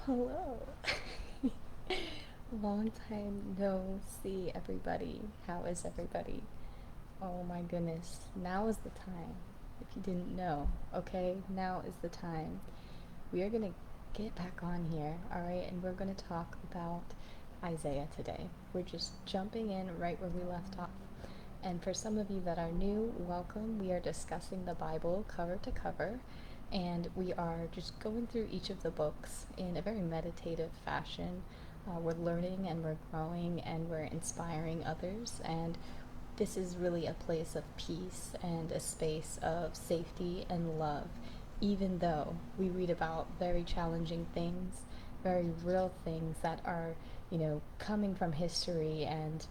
Hello. Long time no see, everybody. How is everybody? Oh my goodness. Now is the time. If you didn't know, okay? Now is the time. We are going to get back on here, alright? And we're going to talk about Isaiah today. We're just jumping in right where we left off. And for some of you that are new, welcome. We are discussing the Bible cover to cover, and we are just going through each of the books in a very meditative fashion. We're learning and we're growing and we're inspiring others, and this is really a place of peace and a space of safety and love, even though we read about very challenging things, very real things that are, coming from history and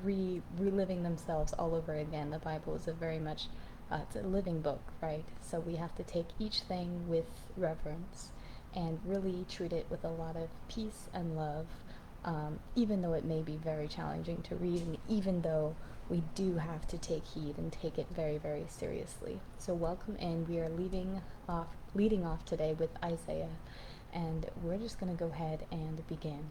reliving themselves all over again. The Bible is a very much it's a living book, right? So we have to take each thing with reverence and really treat it with a lot of peace and love, even though it may be very challenging to read, and even though we do have to take heed and take it very, very seriously. So welcome in. We are leading off today with Isaiah, and we're just going to go ahead and begin.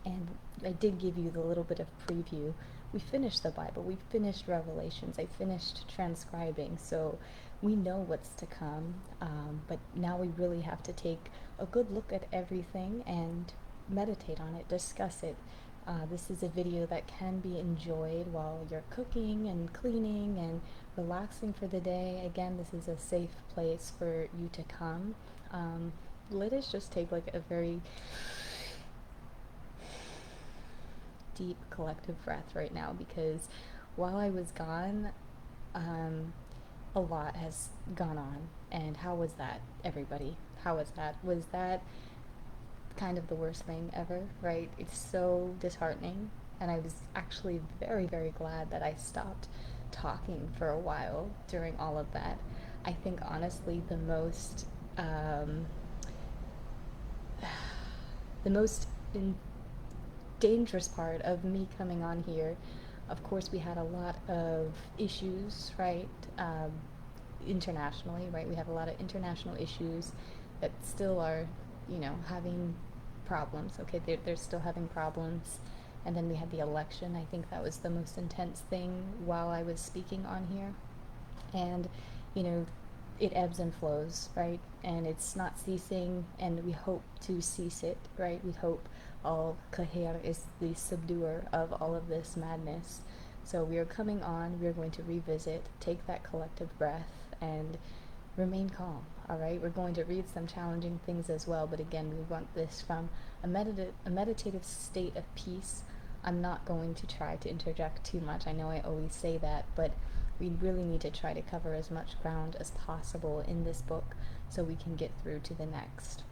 And I did give you the little bit of preview. We finished the Bible, we finished Revelations, I finished transcribing, so we know what's to come. But now we really have to take a good look at everything and meditate on it, discuss it. This is a video that can be enjoyed while you're cooking and cleaning and relaxing for the day. Again, this is a safe place for you to come. Let us just take like a very deep collective breath right now, because while I was gone, a lot has gone on. And how was that, everybody? How was that? Was that kind of the worst thing ever, right? It's so disheartening, and I was actually very, very glad that I stopped talking for a while during all of that. I think honestly the most dangerous part of me coming on here, of course, we had a lot of issues, right? Internationally, right? We have a lot of international issues that still are, having problems. Okay, they're still having problems. And then we had the election. I think that was the most intense thing while I was speaking on here. And, it ebbs and flows, right? And it's not ceasing, and we hope to cease it, right? We hope all Kahir is the subduer of all of this madness. So we are coming on, we're going to revisit, take that collective breath, and remain calm, all right? We're going to read some challenging things as well, but again, we want this from a meditative state of peace. I'm not going to try to interject too much. I know I always say that, but we really need to try to cover as much ground as possible in this book so we can get through to the next.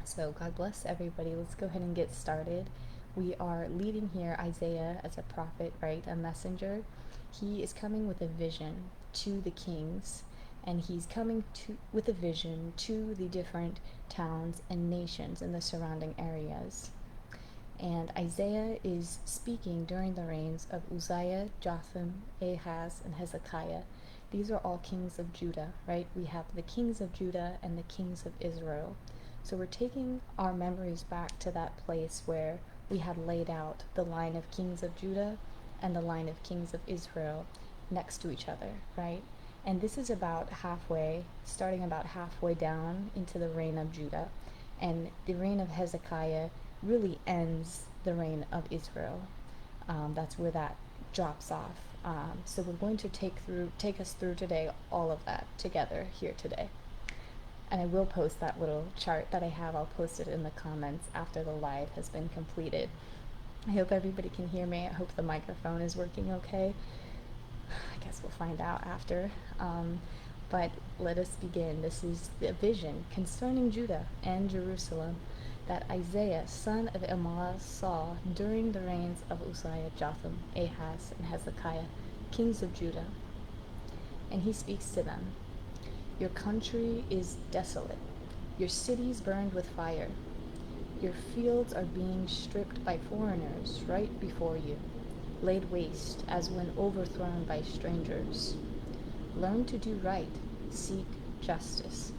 So God bless everybody. Let's go ahead and get started. We are leading here Isaiah as a prophet, right? A messenger. He is coming with a vision to the kings, and he's coming with a vision to the different towns and nations in the surrounding areas. And Isaiah is speaking during the reigns of Uzziah, Jotham, Ahaz, and Hezekiah. These are all kings of Judah, right? We have the kings of Judah and the kings of Israel. So we're taking our memories back to that place where we had laid out the line of kings of Judah and the line of kings of Israel next to each other, right? And this is starting about halfway down into the reign of Judah. And the reign of Hezekiah really ends the reign of Israel. That's where that drops off. So we're going to take us through today all of that together here today. And I will post that little chart that I have. I'll post it in the comments after the live has been completed. I hope everybody can hear me. I hope the microphone is working okay. I guess we'll find out after. But let us begin. This is the vision concerning Judah and Jerusalem that Isaiah, son of Amoz, saw during the reigns of Uzziah, Jotham, Ahaz, and Hezekiah, kings of Judah. And he speaks to them. Your country is desolate. Your cities burned with fire. Your fields are being stripped by foreigners right before you, laid waste as when overthrown by strangers. Learn to do right, seek justice,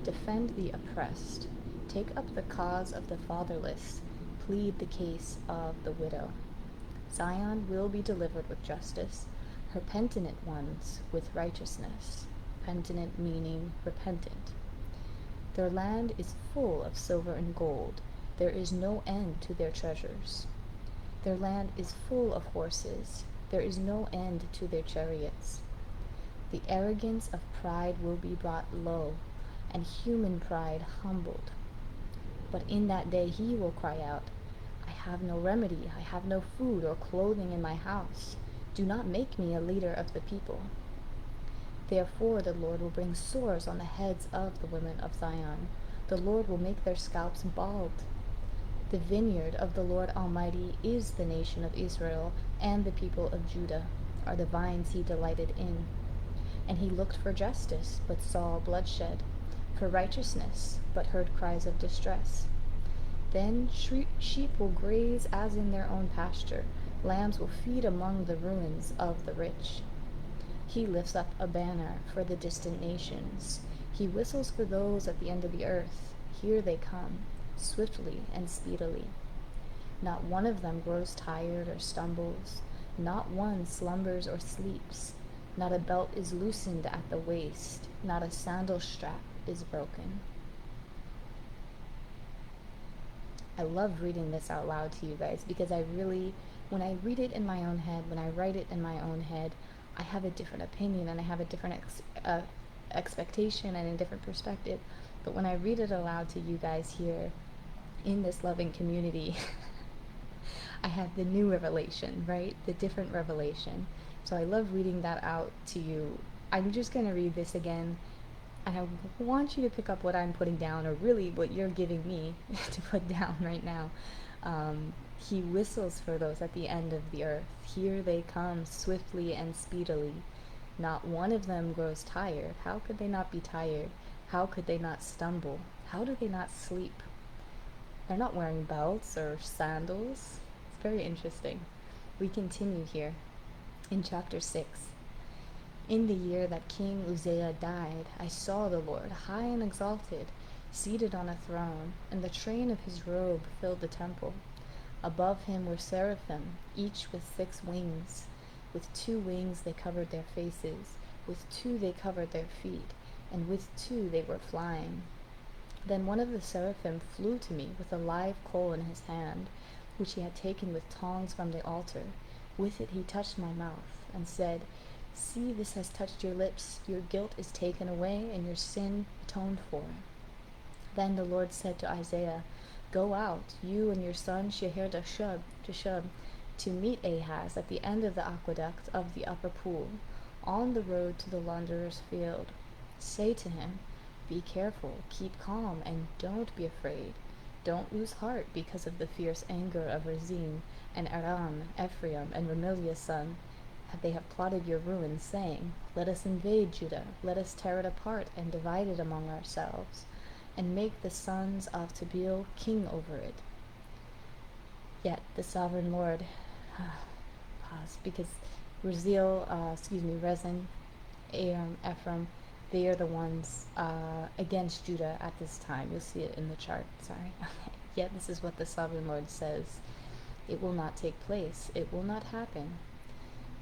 defend the oppressed, Take up the cause of the fatherless, plead the case of the widow. Zion will be delivered with justice, her penitent ones with righteousness. Penitent meaning repentant. Their land is full of silver and gold. There is no end to their treasures. Their land is full of horses. There is no end to their chariots. The arrogance of pride will be brought low, and human pride humbled. But in that day he will cry out, I have no remedy, I have no food or clothing in my house. Do not make me a leader of the people. Therefore the Lord will bring sores on the heads of the women of Zion. The Lord will make their scalps bald. The vineyard of the Lord Almighty is the nation of Israel, and the people of Judah are the vines he delighted in. And he looked for justice, but saw bloodshed, for righteousness, but heard cries of distress. Then sheep will graze as in their own pasture, lambs will feed among the ruins of the rich. He lifts up a banner for the distant nations. He whistles for those at the end of the earth. Here they come, swiftly and speedily. Not one of them grows tired or stumbles. Not one slumbers or sleeps. Not a belt is loosened at the waist. Not a sandal strap is broken. I love reading this out loud to you guys because when I read it in my own head, when I write it in my own head, I have a different opinion and I have a different expectation and a different perspective. But when I read it aloud to you guys here in this loving community, I have the new revelation, right? The different revelation. So I love reading that out to you. I'm just going to read this again, and I want you to pick up what I'm putting down, or really what you're giving me to put down right now. He whistles for those at the end of the earth. Here they come, swiftly and speedily. Not one of them grows tired. How could they not be tired? How could they not stumble? How do they not sleep? They're not wearing belts or sandals. It's very interesting. We continue here in chapter 6. In the year that King Uzziah died, I saw the Lord high and exalted, seated on a throne, and the train of his robe filled the temple. Above him were seraphim, each with 6 wings. With 2 wings they covered their faces, with 2 they covered their feet, and with 2 they were flying. Then one of the seraphim flew to me with a live coal in his hand, which he had taken with tongs from the altar. With it he touched my mouth, and said, See, this has touched your lips. Your guilt is taken away, and your sin atoned for. Then the Lord said to Isaiah, Go out, you and your son Shear-Jashub, to meet Ahaz at the end of the aqueduct of the upper pool, on the road to the launderer's field. Say to him, Be careful, keep calm, and don't be afraid. Don't lose heart because of the fierce anger of Rezin and Aram, Ephraim, and Remaliah's son. They have plotted your ruin, saying, Let us invade Judah, let us tear it apart and divide it among ourselves, and make the sons of Tabeel king over it. Yet the sovereign Lord, pause, because Rezin, Aram, Ephraim, they are the ones against Judah at this time. You'll see it in the chart, sorry. Yet this is what the sovereign Lord says. It will not take place. It will not happen.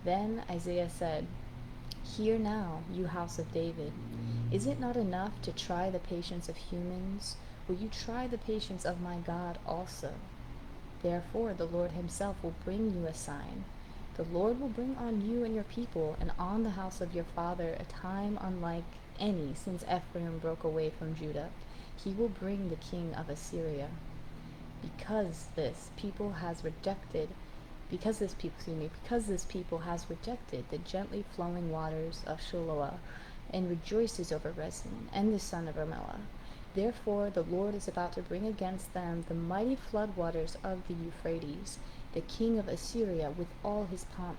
Then Isaiah said, Hear now, you house of David. Is it not enough to try the patience of humans? Will you try the patience of my God also? Therefore the Lord himself will bring you a sign. The Lord will bring on you and your people and on the house of your father a time unlike any since Ephraim broke away from Judah. He will bring the king of Assyria. Because this people has rejected the gently flowing waters of Shiloah, and rejoices over Rezin and the son of Remaliah. Therefore the Lord is about to bring against them the mighty floodwaters of the Euphrates, the king of Assyria with all his pomp.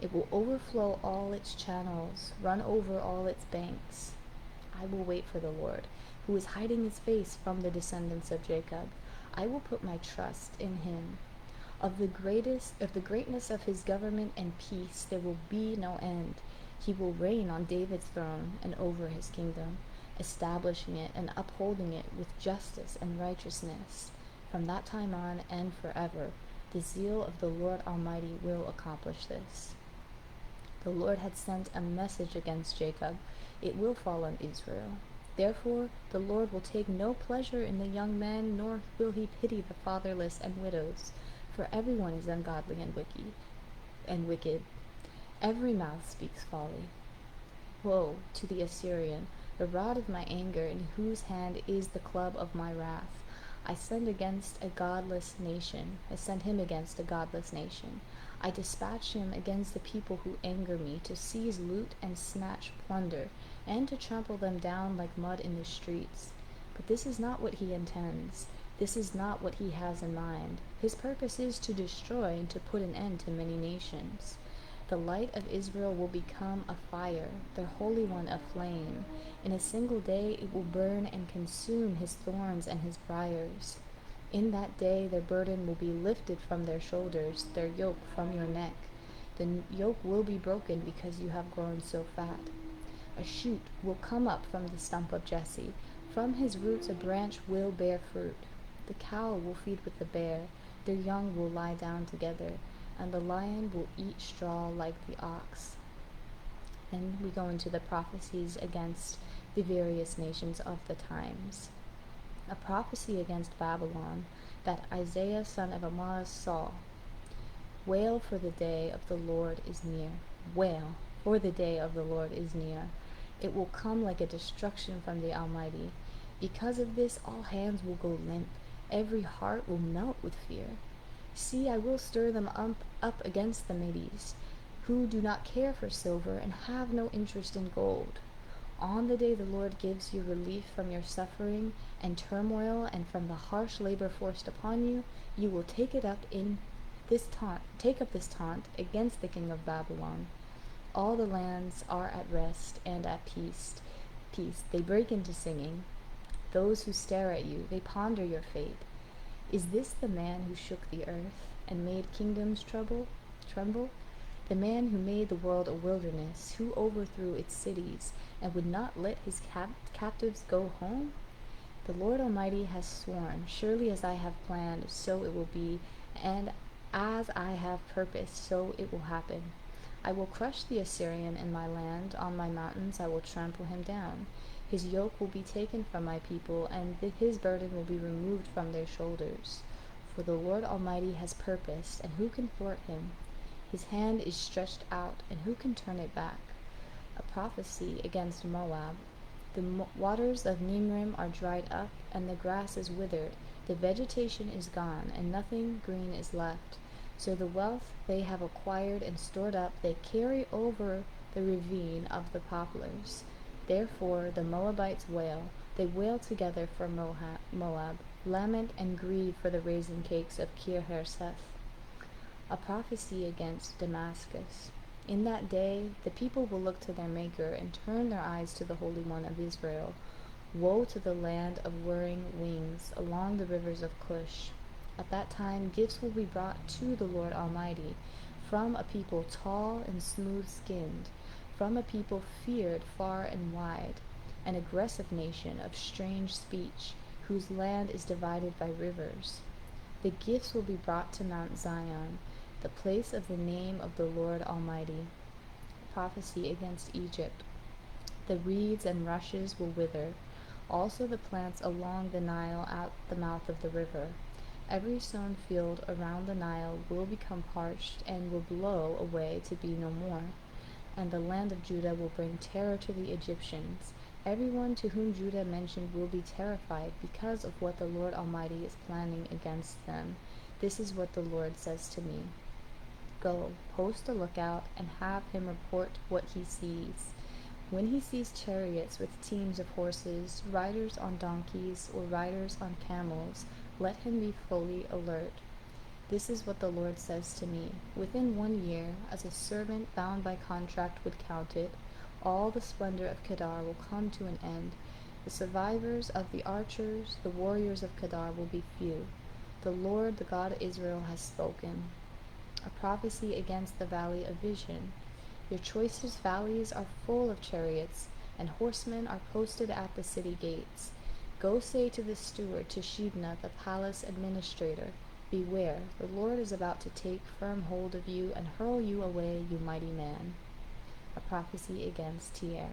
It will overflow all its channels, run over all its banks. I will wait for the Lord, who is hiding his face from the descendants of Jacob. I will put my trust in him. Of the greatness of his government and peace there will be no end. He will reign on David's throne and over his kingdom, establishing it and upholding it with justice and righteousness. From that time on and forever, the zeal of the Lord Almighty will accomplish this. The Lord had sent a message against Jacob. It will fall on Israel. Therefore, the Lord will take no pleasure in the young men, nor will he pity the fatherless and widows, for everyone is ungodly and wicked. Every mouth speaks folly. Woe to the Assyrian, the rod of my anger, in whose hand is the club of my wrath. I send him against a godless nation. I dispatch him against the people who anger me, to seize loot and snatch plunder, and to trample them down like mud in the streets. But this is not what he intends. This is not what he has in mind. His purpose is to destroy and to put an end to many nations. The light of Israel will become a fire, their Holy One a flame. In a single day it will burn and consume his thorns and his briars. In that day their burden will be lifted from their shoulders, their yoke from your neck. The yoke will be broken because you have grown so fat. A shoot will come up from the stump of Jesse. From his roots a branch will bear fruit. The cow will feed with the bear, their young will lie down together, and the lion will eat straw like the ox. Then we go into the prophecies against the various nations of the times. A prophecy against Babylon that Isaiah son of Amoz saw. Wail, for the day of the Lord is near. Wail, for the day of the Lord is near. It will come like a destruction from the Almighty. Because of this, all hands will go limp. Every heart will melt with fear. See, I will stir them up against the Medes, who do not care for silver and have no interest in gold. On the day the Lord gives you relief from your suffering and turmoil and from the harsh labor forced upon you, you will take up this taunt against the king of Babylon. All the lands are at rest and at peace. They break into singing. Those who stare at you, they ponder your fate. Is this the man who shook the earth and made kingdoms tremble? The man who made the world a wilderness, who overthrew its cities and would not let his captives go home? The Lord Almighty has sworn, surely as I have planned, so it will be, and as I have purposed, so it will happen. I will crush the Assyrian in my land. On my mountains I will trample him down. His yoke will be taken from my people, and his burden will be removed from their shoulders. For the Lord Almighty has purposed, and who can thwart him? His hand is stretched out, and who can turn it back? A prophecy against Moab. The waters of Nimrim are dried up, and the grass is withered. The vegetation is gone, and nothing green is left. So the wealth they have acquired and stored up they carry over the ravine of the poplars. Therefore the Moabites wail. They wail together for Moab, lament and grieve for the raisin cakes of Kir-Hareseth. A prophecy against Damascus. In that day the people will look to their Maker and turn their eyes to the Holy One of Israel. Woe to the land of whirring wings along the rivers of Cush. At that time gifts will be brought to the Lord Almighty, from a people tall and smooth-skinned, from a people feared far and wide, an aggressive nation of strange speech, whose land is divided by rivers. The gifts will be brought to Mount Zion, the place of the name of the Lord Almighty. Prophecy against Egypt. The reeds and rushes will wither, also the plants along the Nile at the mouth of the river. Every sown field around the Nile will become parched and will blow away to be no more. And the land of Judah will bring terror to the Egyptians. Everyone to whom Judah mentioned will be terrified because of what the Lord Almighty is planning against them. This is what the Lord says to me. Go, post a lookout, and have him report what he sees. When he sees chariots with teams of horses, riders on donkeys, or riders on camels, let him be fully alert. This is what the Lord says to me. Within 1 year, as a servant bound by contract would count it, all the splendor of Kedar will come to an end. The survivors of the archers, the warriors of Kedar, will be few. The Lord, the God of Israel, has spoken. A prophecy against the valley of vision. Your choicest valleys are full of chariots. and horsemen are posted at the city gates. Go say to the steward, to Shebna, the palace administrator, beware, the Lord is about to take firm hold of you and hurl you away, you mighty man. A prophecy against Tyre.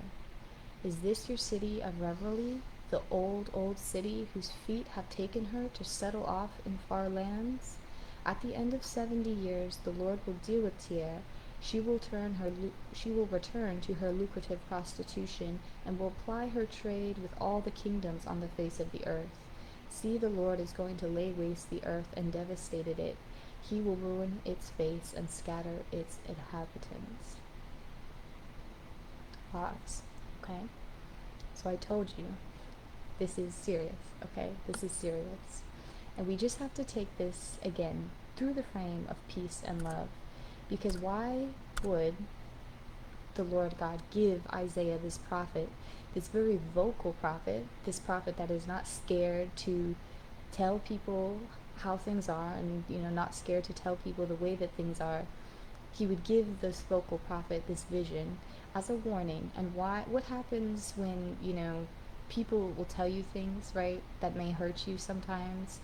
Is this your city of revelry, the old, old city whose feet have taken her to settle off in far lands? At the end of 70 years, the Lord will deal with Tyre. She will return to her lucrative prostitution and will ply her trade with all the kingdoms on the face of the earth. See, the Lord is going to lay waste the earth and devastate it. He will ruin its face and scatter its inhabitants. Pause. Okay? So I told you, this is serious, okay? This is serious. And we just have to take this, again, through the frame of peace and love. Because why would the Lord God give Isaiah, this prophet, this very vocal prophet, this prophet that is not scared to tell people how things are and, not scared to tell people the way that things are? He would give this vocal prophet this vision as a warning. And what happens when, people will tell you things, right, that may hurt you sometimes,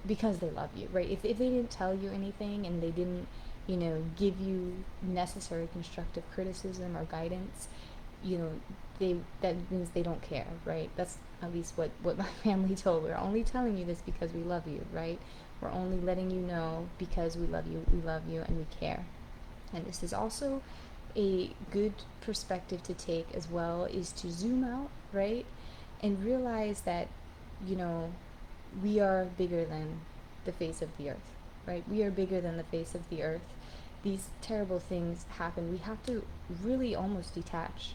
because they love you, right? If they didn't tell you anything and they didn't, give you necessary constructive criticism or guidance, that means they don't care, right? That's at least what my family told. We're only telling you this because we love you, right? We're only letting you know because we love you, and we care. And this is also a good perspective to take as well, is to zoom out, right? And realize that, we are bigger than the face of the earth, right? We are bigger than the face of the earth. These terrible things happen. We have to really almost detach.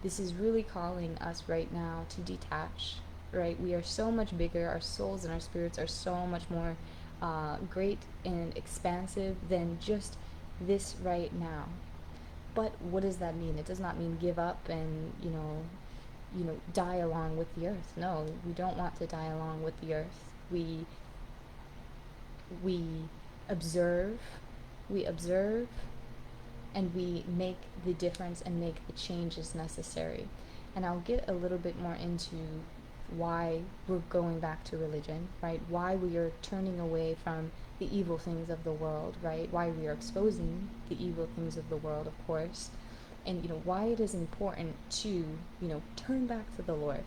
This is really calling us right now to detach, right? We are so much bigger. Our souls and our spirits are so much more great and expansive than just this right now. But what does that mean? It does not mean give up and, die along with the earth. No, we don't want to die along with the earth. We observe, and we make the difference and make the changes necessary. And I'll get a little bit more into why we're going back to religion, right? Why we are turning away from the evil things of the world, right? Why we are exposing the evil things of the world, of course. And, why it is important to, turn back to the Lord,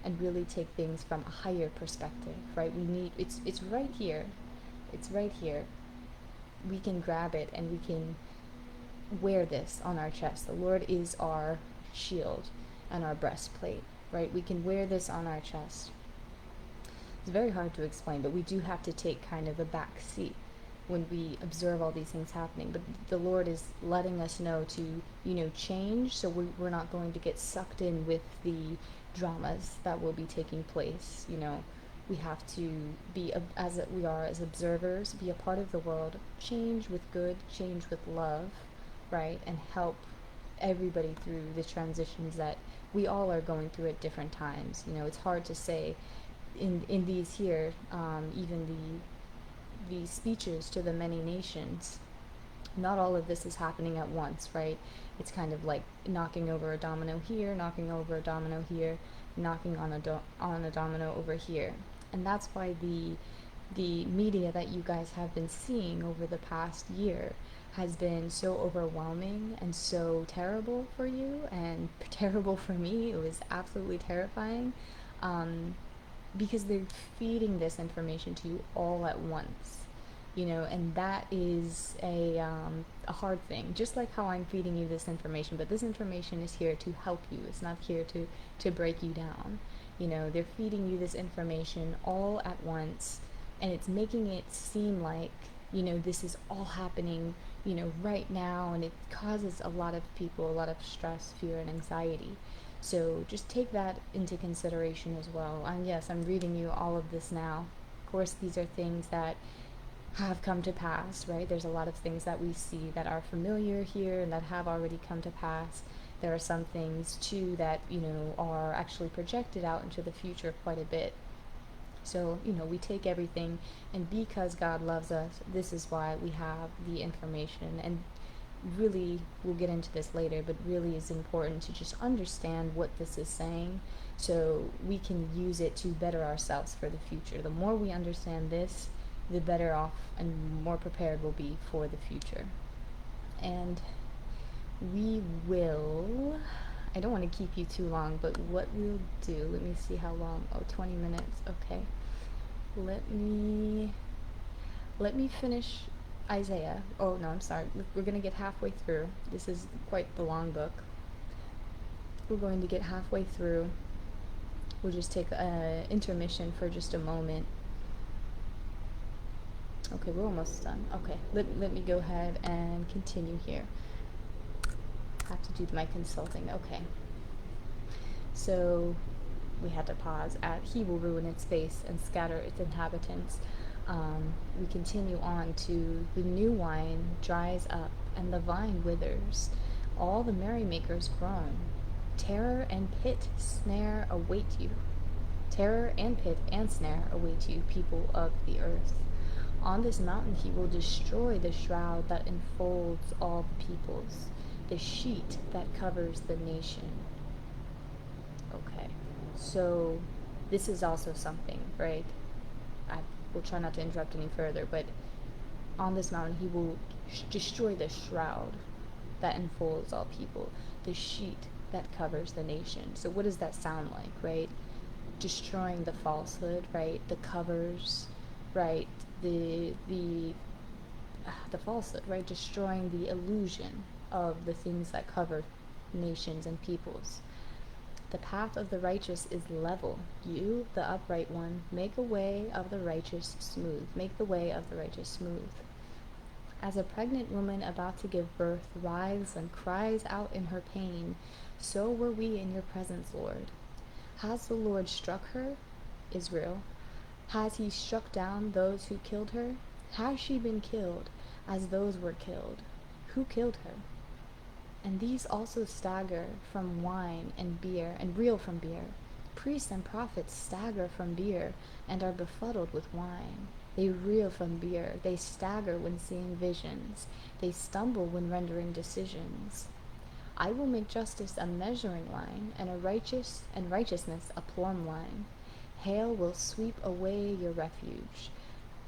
and really take things from a higher perspective, right? It's right here. It's right here. We can grab it and we can wear this on our chest. The Lord is our shield and our breastplate, right? We can wear this on our chest. It's very hard to explain, but we do have to take kind of a back seat when we observe all these things happening. But the Lord is letting us know to, change, so we're not going to get sucked in with the dramas that will be taking place. We have to be, as we are as observers, be a part of the world, change with good, change with love, right? And help everybody through the transitions that we all are going through at different times. It's hard to say in these here, even the speeches to the many nations, not all of this is happening at once, right? It's kind of like knocking over a domino here, knocking over a domino here, knocking on a domino over here. And that's why the media that you guys have been seeing over the past year has been so overwhelming and so terrible for you and terrible for me. It was absolutely terrifying. Because they're feeding this information to you all at once, and that is a hard thing. Just like how I'm feeding you this information, but this information is here to help you. It's not here to break you down. They're feeding you this information all at once, and it's making it seem like, this is all happening, right now, and it causes a lot of people a lot of stress, fear, and anxiety. So just take that into consideration as well. And yes, I'm reading you all of this now. Of course, these are things that have come to pass, right? There's a lot of things that we see that are familiar here and that have already come to pass. There are some things too that, are actually projected out into the future quite a bit. So, we take everything, and because God loves us, this is why we have the information. And really, we'll get into this later, but really is important to just understand what this is saying so we can use it to better ourselves for the future. The more we understand this, the better off and more prepared we'll be for the future. And we will, I don't want to keep you too long, but what we'll do, let me see how long. Oh, 20 minutes. Okay. Let me finish Isaiah. Oh, no, I'm sorry. We're going to get halfway through. This is quite the long book. We're going to get halfway through. We'll just take an intermission for just a moment. Okay, we're almost done. Okay, let me go ahead and continue here. Have to do my consulting. Okay. So we had to pause at he will ruin its face and scatter its inhabitants. We continue on to the new wine dries up and the vine withers. All the merrymakers groan. Terror and pit snare await you. Terror and pit and snare await you, people of the earth. On this mountain he will destroy the shroud that enfolds all the peoples, the sheet that covers the nation. Okay, so this is also something, right? I will try not to interrupt any further, but on this mountain he will destroy the shroud that enfolds all people, the sheet that covers the nation. So what does that sound like, right? Destroying the falsehood, right? The covers, right? The falsehood, right? Destroying the illusion of the things that cover nations and peoples. The path of the righteous is level. You, the upright one, make a way of the righteous smooth. Make the way of the righteous smooth. As a pregnant woman about to give birth writhes and cries out in her pain, so were we in your presence, Lord. Has the Lord struck her, Israel? Has he struck down those who killed her? Has she been killed as those were killed? Who killed her? And these also stagger from wine and beer, and reel from beer. Priests and prophets stagger from beer, and are befuddled with wine. They reel from beer, they stagger when seeing visions, they stumble when rendering decisions. I will make justice a measuring line, and righteousness a plumb line. Hail will sweep away your refuge.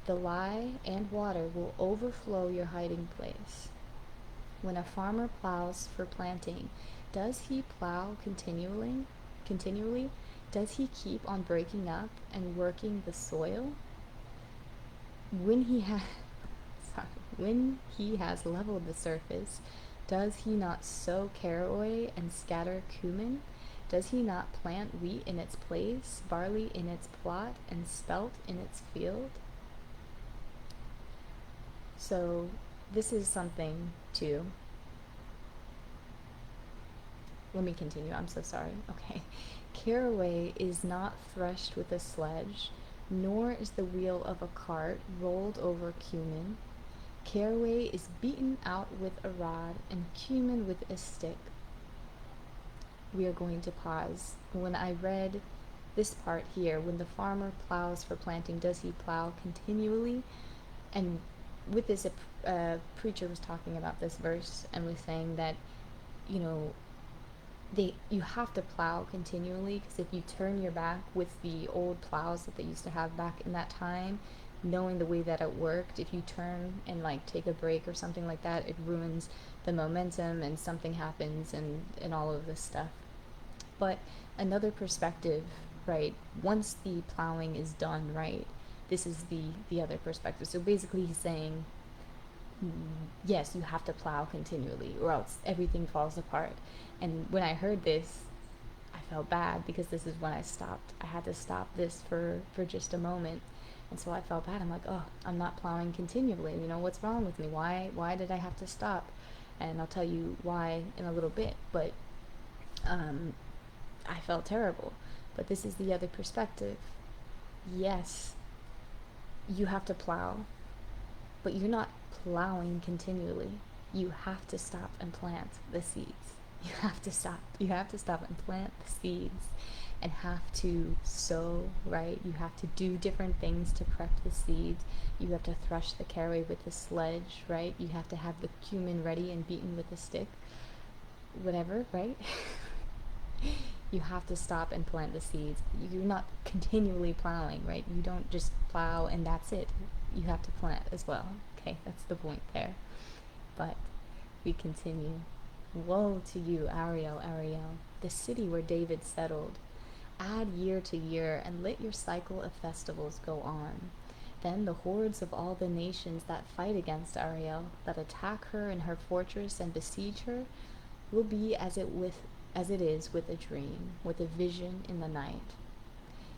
The lie and water will overflow your hiding place. When a farmer plows for planting, does he plow continually? Does he keep on breaking up and working the soil? When he has leveled the surface, does he not sow caraway and scatter cumin? Does he not plant wheat in its place, barley in its plot, and spelt in its field? So this is something too. Let me continue. I'm so sorry. Okay. Caraway is not threshed with a sledge, nor is the wheel of a cart rolled over cumin. Caraway is beaten out with a rod, and cumin with a stick. We are going to pause. When I read this part here, when the farmer plows for planting, does he plow continually? And with this, a preacher was talking about this verse and was saying that, you have to plow continually, because if you turn your back with the old plows that they used to have back in that time, knowing the way that it worked, if you turn and take a break or something like that, it ruins the momentum and something happens and all of this stuff. But another perspective, right, once the plowing is done, right, this is the other perspective. So basically he's saying, yes, you have to plow continually or else everything falls apart. And when I heard this, I felt bad, because this is when I stopped. I had to stop this for just a moment. And so I felt bad. I'm like, oh, I'm not plowing continually. What's wrong with me? Why did I have to stop? And I'll tell you why in a little bit. But I felt terrible. But this is the other perspective. Yes, you have to plow, but you're not plowing continually. You have to stop and plant the seeds. You have to stop and plant the seeds. and have to sow, right? You have to do different things to prep the seeds. You have to thresh the caraway with the sledge, right? You have to have the cumin ready and beaten with a stick, whatever, right? You have to stop and plant the seeds. You're not continually plowing, right? You don't just plow and that's it. You have to plant as well. Okay, that's the point there. But we continue. Woe to you, Ariel, Ariel, the city where David settled. Add year to year, and let your cycle of festivals go on. Then the hordes of all the nations that fight against Ariel, that attack her in her fortress and besiege her, will be as it is with a dream, with a vision in the night.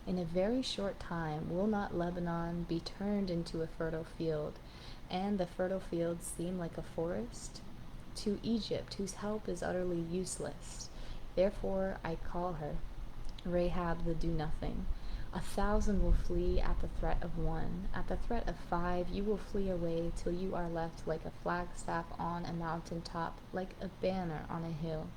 In a very short time will not Lebanon be turned into a fertile field, and the fertile fields seem like a forest? To Egypt, whose help is utterly useless. Therefore I call her Rahab the do-nothing. 1,000 will flee at the threat of one. At the threat of 5 you will flee away till you are left like a flagstaff on a mountain top, like a banner on a hill.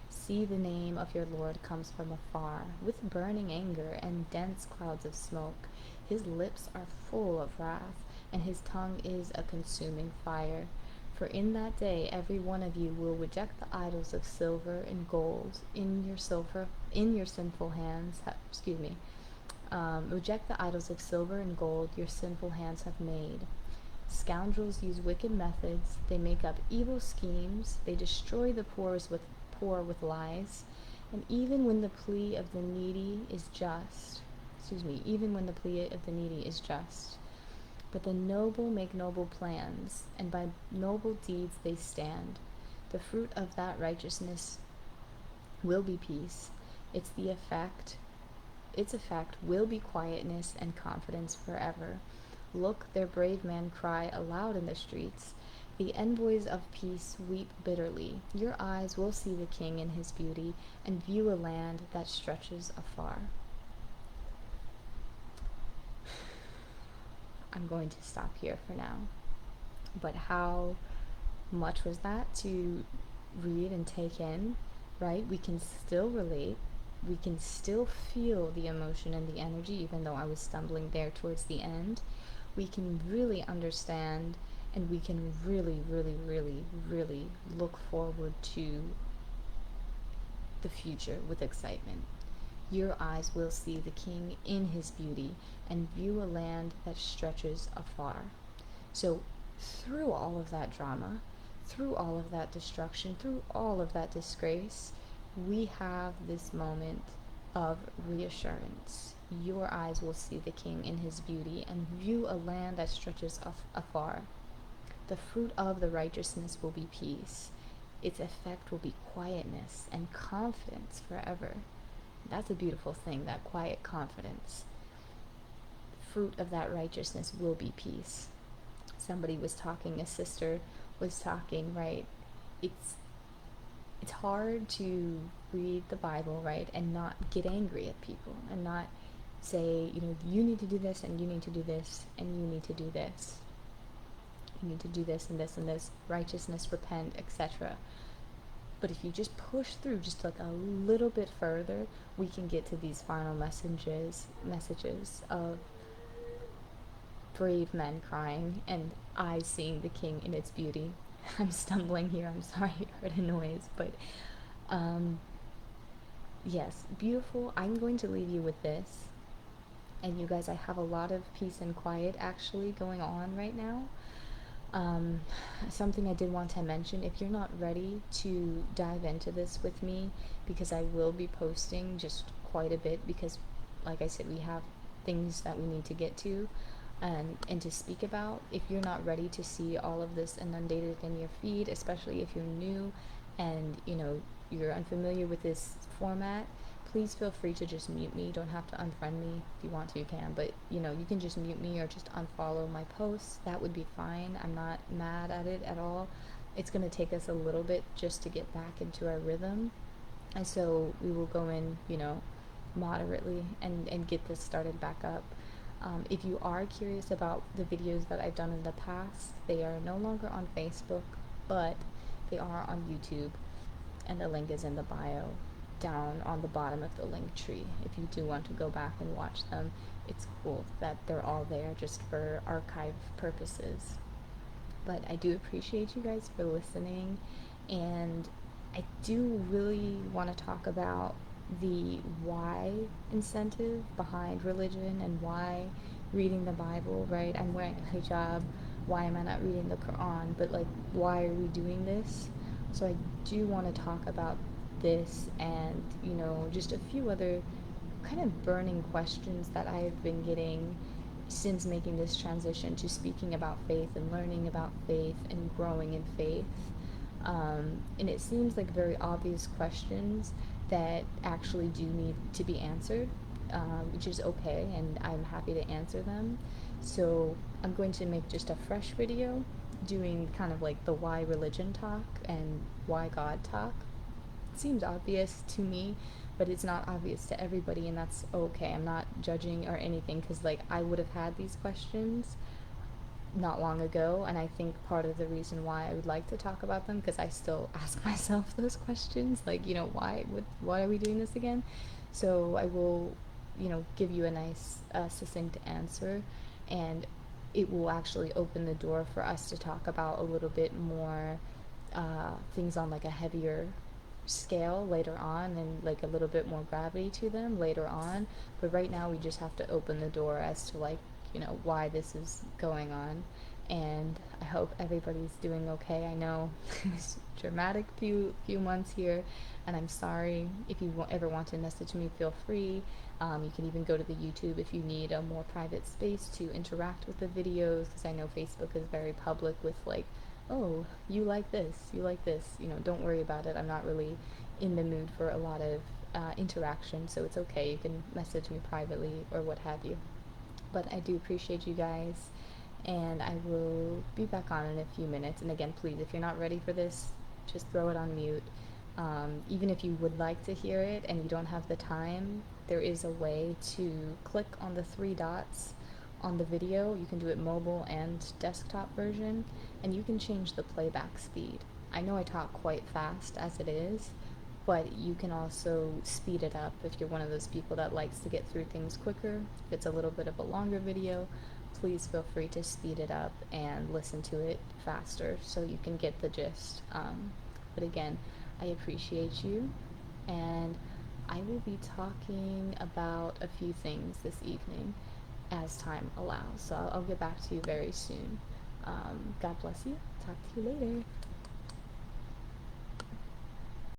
See, the name of your Lord comes from afar, with burning anger and dense clouds of smoke. His lips are full of wrath, and his tongue is a consuming fire. For in that day every one of you will reject the idols of silver and gold in your sinful hands. Reject the idols of silver and gold your sinful hands have made. Scoundrels use wicked methods. They make up evil schemes. They destroy the poor with lies. And even when the plea of the needy is just, but the noble make noble plans, and by noble deeds they stand. The fruit of that righteousness will be peace. Its effect will be quietness and confidence forever. Look, their brave men cry aloud in the streets. The envoys of peace weep bitterly. Your eyes will see the king in his beauty, and view a land that stretches afar. I'm going to stop here for now. But how much was that to read and take in, right? We can still relate. We can still feel the emotion and the energy, even though I was stumbling there towards the end. We can really understand, and we can really, really, really, really look forward to the future with excitement. Your eyes will see the king in his beauty, and view a land that stretches afar. So through all of that drama, through all of that destruction, through all of that disgrace, we have this moment of reassurance. Your eyes will see the king in his beauty, and view a land that stretches afar. The fruit of the righteousness will be peace. Its effect will be quietness and confidence forever. That's a beautiful thing, that quiet confidence. Fruit of that righteousness will be peace. Somebody was talking, a sister was talking, right? It's hard to read the Bible, right, and not get angry at people, and not say, you need to do this, and you need to do this, and you need to do this. You need to do this and this and this, righteousness, repent, etc. But if you just push through just like a little bit further, we can get to these final messages of brave men crying and eyes seeing the king in its beauty. I'm stumbling here, I'm sorry you heard a noise, but yes, beautiful. I'm going to leave you with this. And you guys, I have a lot of peace and quiet actually going on right now. Something I did want to mention, if you're not ready to dive into this with me, because I will be posting just quite a bit, because like I said, we have things that we need to get to and to speak about. If you're not ready to see all of this inundated in your feed, especially if you're new and you're unfamiliar with this format, please feel free to just mute me. You don't have to unfriend me. If you want to, you can, but you can just mute me or just unfollow my posts. That would be fine. I'm not mad at it at all. It's going to take us a little bit just to get back into our rhythm, and so we will go in moderately and get this started back up. If you are curious about the videos that I've done in the past, they are no longer on Facebook, but they are on YouTube, and the link is in the bio. down on the bottom of the link tree. If you do want to go back and watch them, it's cool that they're all there just for archive purposes. But I do appreciate you guys for listening, and I do really want to talk about the why incentive behind religion and why reading the Bible, right? I'm wearing a hijab. Why am I not reading the Quran? But like, why are we doing this? So I do want to talk about this and, just a few other kind of burning questions that I've been getting since making this transition to speaking about faith and learning about faith and growing in faith. And it seems like very obvious questions that actually do need to be answered, which is okay, and I'm happy to answer them. So I'm going to make just a fresh video doing kind of like the why religion talk and why God talk. It seems obvious to me, but it's not obvious to everybody, and that's okay. I'm not judging or anything, because like I would have had these questions not long ago, and I think part of the reason why I would like to talk about them, because I still ask myself those questions, like, why are we doing this again? So I will, give you a nice succinct answer, and it will actually open the door for us to talk about a little bit more things on like a heavier scale later on, and like a little bit more gravity to them later on. But right now we just have to open the door as to like, why this is going on. And I hope everybody's doing okay. I know it's a dramatic few months here, and I'm sorry. If you ever want to message me, feel free. You can even go to the YouTube if you need a more private space to interact with the videos, because I know Facebook is very public with like, oh, you like this, don't worry about it. I'm not really in the mood for a lot of interaction, so it's okay. You can message me privately or what have you. But I do appreciate you guys, and I will be back on in a few minutes. And again, please, if you're not ready for this, just throw it on mute. Even if you would like to hear it and you don't have the time, there is a way to click on the three dots on the video. You can do it mobile and desktop version, and you can change the playback speed. I know I talk quite fast as it is, but you can also speed it up if you're one of those people that likes to get through things quicker. If it's a little bit of a longer video, please feel free to speed it up and listen to it faster so you can get the gist. But again, I appreciate you, and I will be talking about a few things this evening as time allows. So I'll get back to you very soon. God bless you. Talk to you later.